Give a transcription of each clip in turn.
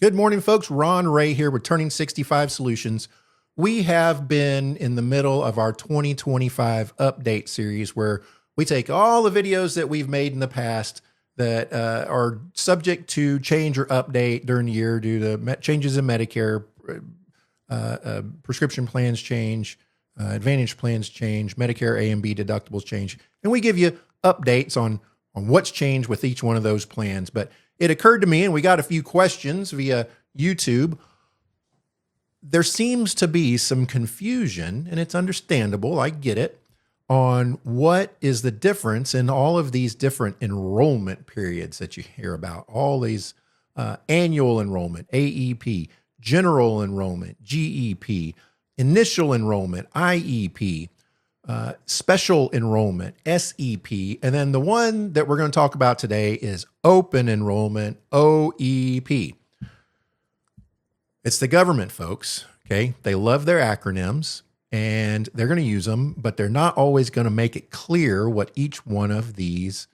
Good morning, folks. Ron Ray here with Turning 65 Solutions. We have been in the middle of our 2025 update series where we take all the videos that we've made in the past that are subject to change or update during the year due to changes in Medicare, prescription plans change, Advantage plans change, Medicare A and B deductibles change, and we give you updates on what's changed with each one of those plans. But it occurred to me, and we got a few questions via YouTube. There seems to be some confusion, and it's understandable, I get it, on what is the difference in all of these different enrollment periods that you hear about. All these annual enrollment, AEP, general enrollment, GEP, initial enrollment, IEP, special enrollment, SEP, and then the one that we're going to talk about today is open enrollment, OEP. It's the government, folks, okay? They love their acronyms, and they're going to use them, but they're not always going to make it clear what each one of these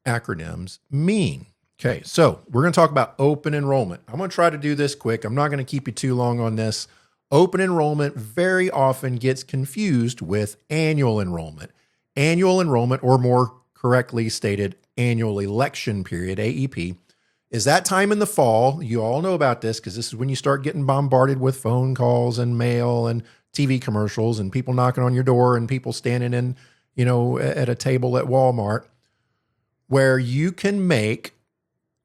acronyms mean. Okay, so we're going to talk about open enrollment. I'm going to try to do this quick. I'm not going to keep you too long on this. Open enrollment very often gets confused with annual enrollment. Annual enrollment, or more correctly stated, annual election period, AEP, is that time in the fall. You all know about this because this is when you start getting bombarded with phone calls and mail and TV commercials and people knocking on your door and people standing in, at a table at Walmart, where you can make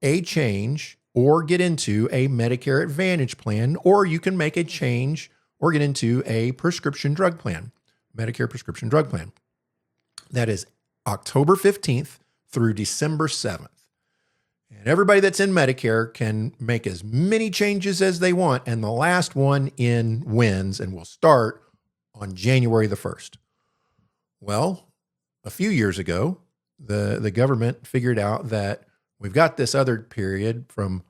a change or get into a Medicare Advantage plan, or you can make a change or get into a prescription drug plan, Medicare prescription drug plan. That is October 15th through December 7th. And everybody that's in Medicare can make as many changes as they want, and the last one in wins and will start on January the 1st. Well, a few years ago, the government figured out that we've got this other period from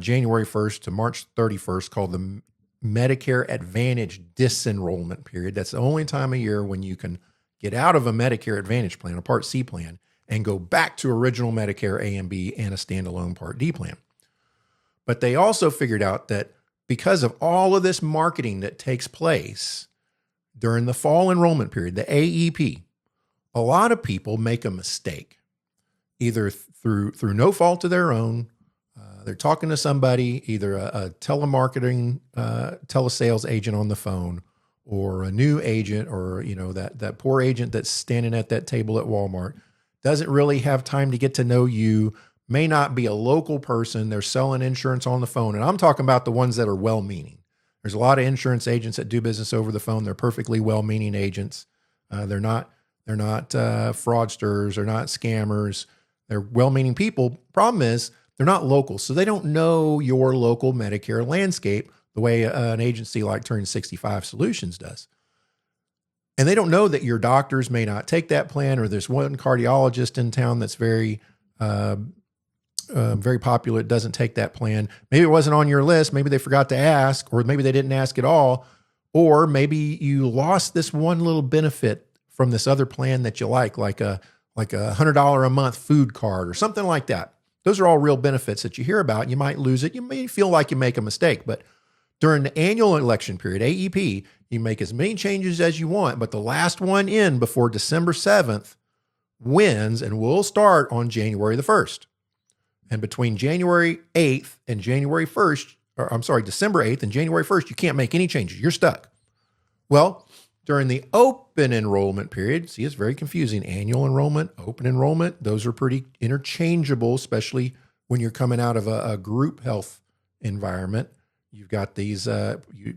January 1st to March 31st called the Medicare Advantage disenrollment period. That's the only time of year when you can get out of a Medicare Advantage plan, a Part C plan, and go back to original Medicare A and B and a standalone Part D plan. But they also figured out that because of all of this marketing that takes place during the fall enrollment period, the AEP, a lot of people make a mistake, either through no fault of their own. They're talking to somebody, either a telemarketing, telesales agent on the phone, or a new agent, or that poor agent that's standing at that table at Walmart, doesn't really have time to get to know you, may not be a local person. They're selling insurance on the phone. And I'm talking about the ones that are well-meaning. There's a lot of insurance agents that do business over the phone. They're perfectly well-meaning agents. They're not fraudsters. They're not scammers. They're well-meaning people. Problem is, they're not local, so they don't know your local Medicare landscape the way an agency like Turning 65 Solutions does. And they don't know that your doctors may not take that plan, or there's one cardiologist in town that's very popular, doesn't take that plan. Maybe it wasn't on your list. Maybe they forgot to ask, or maybe they didn't ask at all. Or maybe you lost this one little benefit from this other plan that you like a $100 a month food card or something like that. Those are all real benefits that you hear about. You might lose it. You may feel like you make a mistake, but during the annual election period, AEP, you make as many changes as you want, but the last one in before December 7th wins and will start on January the 1st. And between January 8th and January 1st, December 8th and January 1st, you can't make any changes. You're stuck. Well, during the open enrollment period, see, it's very confusing. Annual enrollment, open enrollment, those are pretty interchangeable, especially when you're coming out of a group health environment. You've got these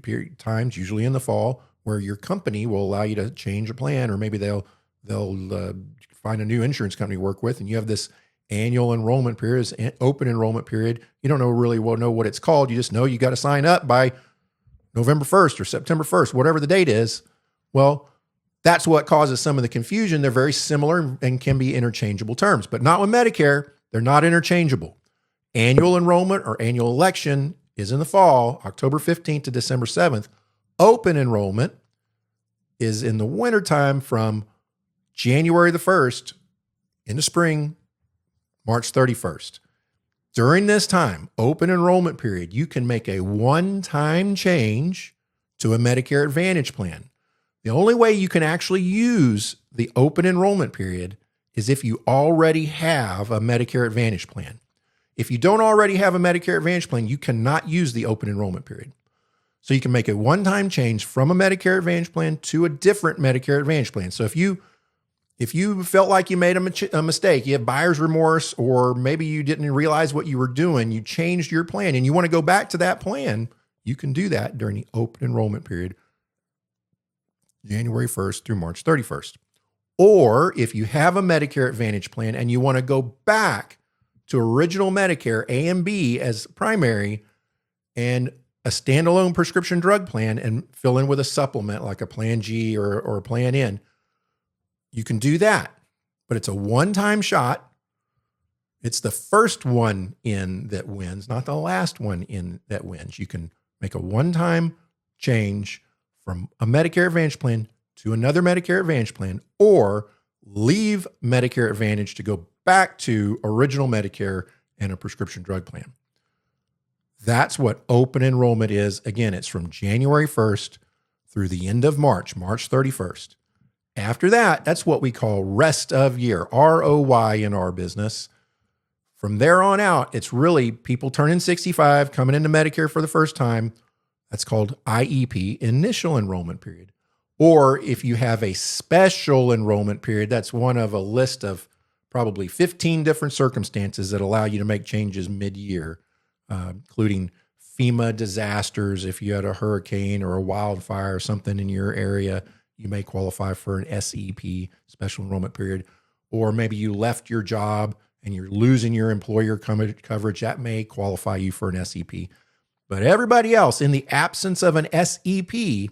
period times, usually in the fall, where your company will allow you to change a plan, or maybe they'll find a new insurance company to work with, and you have this annual enrollment period, open enrollment period. You don't know what it's called. You just know you got to sign up by November 1st or September 1st, whatever the date is. Well, that's what causes some of the confusion. They're very similar and can be interchangeable terms, but not with Medicare. They're not interchangeable. Annual enrollment or annual election is in the fall, October 15th to December 7th. Open enrollment is in the wintertime from January the 1st into spring, March 31st. During this time, open enrollment period, you can make a one-time change to a Medicare Advantage plan. The only way you can actually use the open enrollment period is if you already have a Medicare Advantage plan. If you don't already have a Medicare Advantage plan, you cannot use the open enrollment period. So you can make a one-time change from a Medicare Advantage plan to a different Medicare Advantage plan. So if you felt like you made a mistake, you have buyer's remorse, or maybe you didn't realize what you were doing, you changed your plan and you want to go back to that plan, you can do that during the open enrollment period, January 1st through March 31st. Or if you have a Medicare Advantage plan and you want to go back to original Medicare A and B as primary and a standalone prescription drug plan and fill in with a supplement like a Plan G or a Plan N, you can do that. But it's a one-time shot. It's the first one in that wins, not the last one in that wins. You can make a one-time change from a Medicare Advantage plan to another Medicare Advantage plan, or leave Medicare Advantage to go back to original Medicare and a prescription drug plan. That's what open enrollment is. Again, it's from January 1st through the end of March, March 31st. After that, that's what we call rest of year, ROY in our business. From there on out, it's really people turning 65, coming into Medicare for the first time. That's called IEP, initial enrollment period. Or if you have a special enrollment period, that's one of a list of probably 15 different circumstances that allow you to make changes mid-year, including FEMA disasters. If you had a hurricane or a wildfire or something in your area, you may qualify for an SEP, special enrollment period. Or maybe you left your job and you're losing your employer coverage. That may qualify you for an SEP. But everybody else, in the absence of an SEP,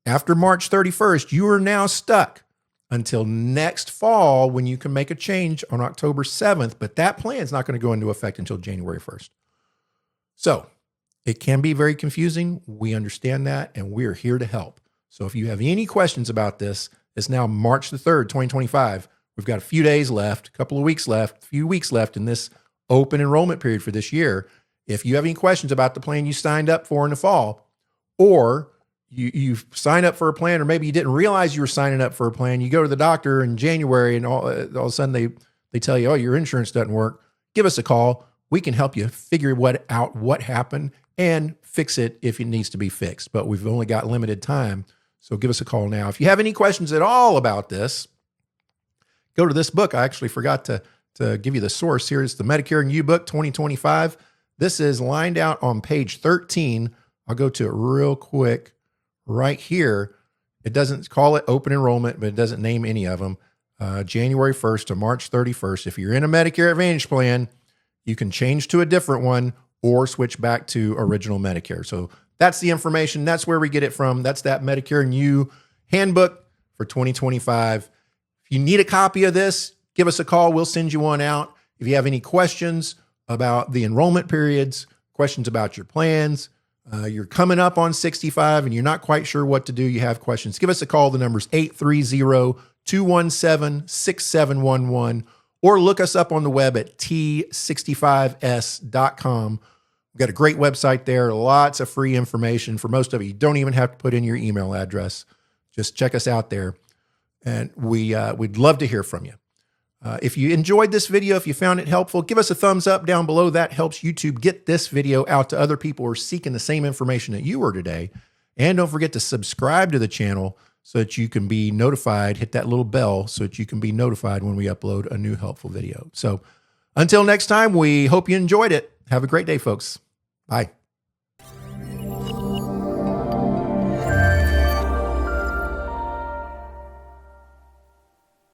after March 31st, you are now stuck until next fall when you can make a change on October 7th. But that plan is not going to go into effect until January 1st. So it can be very confusing. We understand that, and we're here to help. So if you have any questions about this, it's now March the 3rd, 2025. We've got a few days left, a couple of weeks left, a few weeks left in this open enrollment period for this year. If you have any questions about the plan you signed up for in the fall, or you sign up for a plan, or maybe you didn't realize you were signing up for a plan, you go to the doctor in January and all of a sudden they tell you, oh, your insurance doesn't work, give us a call. We can help you figure out what happened and fix it if it needs to be fixed. But we've only got limited time, so give us a call now. If you have any questions at all about this, go to this book. I actually forgot to give you the source here. It's the Medicare and You book 2025. This is lined out on page 13. I'll go to it real quick right here. It doesn't call it open enrollment, but it doesn't name any of them. January 1st to March 31st. If you're in a Medicare Advantage plan, you can change to a different one or switch back to original Medicare. So that's the information. That's where we get it from. That's that Medicare and You handbook for 2025. If you need a copy of this, give us a call. We'll send you one out. If you have any questions about the enrollment periods, questions about your plans, you're coming up on 65 and you're not quite sure what to do, you have questions, give us a call. The number's 830-217-6711, or look us up on the web at t65s.com. We've got a great website there, lots of free information. For most of you, you don't even have to put in your email address. Just check us out there, and we'd love to hear from you. If you enjoyed this video, if you found it helpful, give us a thumbs up down below. That helps YouTube get this video out to other people who are seeking the same information that you were today. And don't forget to subscribe to the channel so that you can be notified. Hit that little bell so that you can be notified when we upload a new helpful video. So until next time, we hope you enjoyed it. Have a great day, folks. Bye.